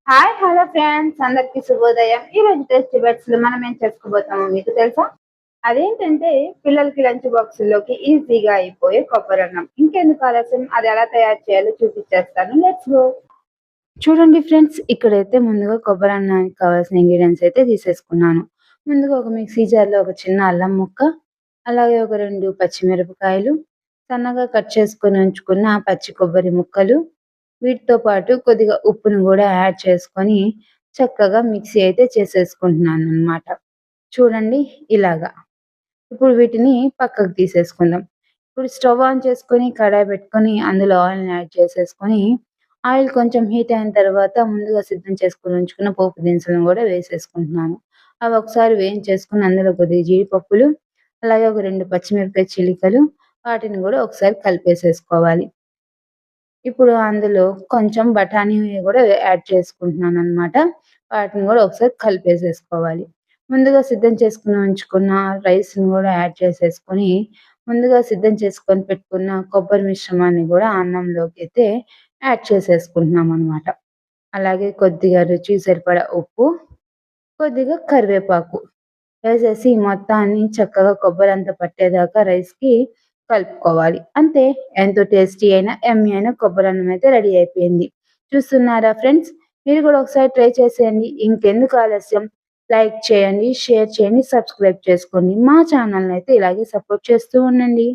Hello friends, అందరికి శుభోదయం. ఈ రోజు టేస్టీ బైట్స్ లో మనం ఏం చేసుకోబోతామో మీకు తెలుసా? అదేంటంటే పిల్లలకి లంచ్ బాక్సుల్లోకి ఈజీగా అయిపోయే కొబ్బరన్నం. ఇంకెందుకు ఆలస్యం, అది ఎలా తయారు చేయాలో చూపించేస్తాను. Let's go. చూడండి ఫ్రెండ్స్, ఇక్కడైతే ముందుగా కొబ్బరన్నానికి కావాల్సిన ఇంగ్రీడియంట్స్ అయితే తీసేసుకున్నాను. ముందుగా ఒక మిక్సీ జార్లో ఒక చిన్న అల్లం ముక్క, అలాగే ఒక 2 పచ్చిమిరపకాయలు, సన్నగా కట్ చేసుకొని ఉంచుకున్న పచ్చి కొబ్బరి ముక్కలు, వీటితో పాటు కొద్దిగా ఉప్పును గూడా యాడ్ చేసుకొని చక్కగా మిక్సీ అయితే చేసేసుకుంటున్నాననమాట. చూడండి ఇలాగా. ఇప్పుడు వీటిని పక్కకు తీసేసుకుందాం. ఇప్పుడు స్టవ్ ఆన్ చేసుకొని కడాయి పెట్టుకొని అందులో ఆయిల్‌ని యాడ్ చేసేసుకొని, ఆయిల్ కొంచెం హీట్ అయిన తర్వాత ముందుగా సిద్ధం చేసుకొని ఉంచుకున్న పోపు దినుసులను గూడా వేసేసుకుంటున్నాను. అవి ఒకసారి వేయించేసుకొని అందులో కొద్దిగా జీడిపప్పులు, అలాగే ఒక 2 పచ్చిమిరపకాయ చిలికలు, వాటిని గూడా ఒకసారి కలిపేసేసుకోవాలి. ఇప్పుడు అందులో కొంచెం బఠానీ గూడా యాడ్ చేసుకుంటున్నాననమాట. వాటిని గూడా ఒకసారి కలిపేసేసుకోవాలి. ముందుగా సిద్ధం చేసుకొని ఉంచుకున్న రైస్‌ని గూడా యాడ్ చేసేసుకొని, ముందుగా సిద్ధం చేసుకొని పెట్టుకున్న కొబ్బరి మిశ్రమాన్ని గూడా అన్నంలోకైతే యాడ్ చేసేసుకుంటున్నామనమాట. అలాగే కొద్దిగా రుచికి సరిపడా ఉప్పు, కొద్దిగా కరివేపాకు వేసేసి మొత్తాన్ని చక్కగా కొబ్బరంతా పట్టేదాకా రైస్‌కి కలుపుకోవాలి. అంతే, ఎంతో టేస్టీ అయిన, యమ్మీ అయిన కొబ్బరన్నం అయితే రెడీ అయిపోయింది. చూస్తున్నారా ఫ్రెండ్స్? మీరు కూడా ఒకసారి ట్రై చేసేయండి. ఇంకెందుకు ఆలస్యం? లైక్ చేయండి, షేర్ చేయండి, సబ్స్క్రైబ్ చేసుకోండి. మా ఛానల్‌నైతే ఇలాగే సపోర్ట్ చేస్తూ ఉండండి.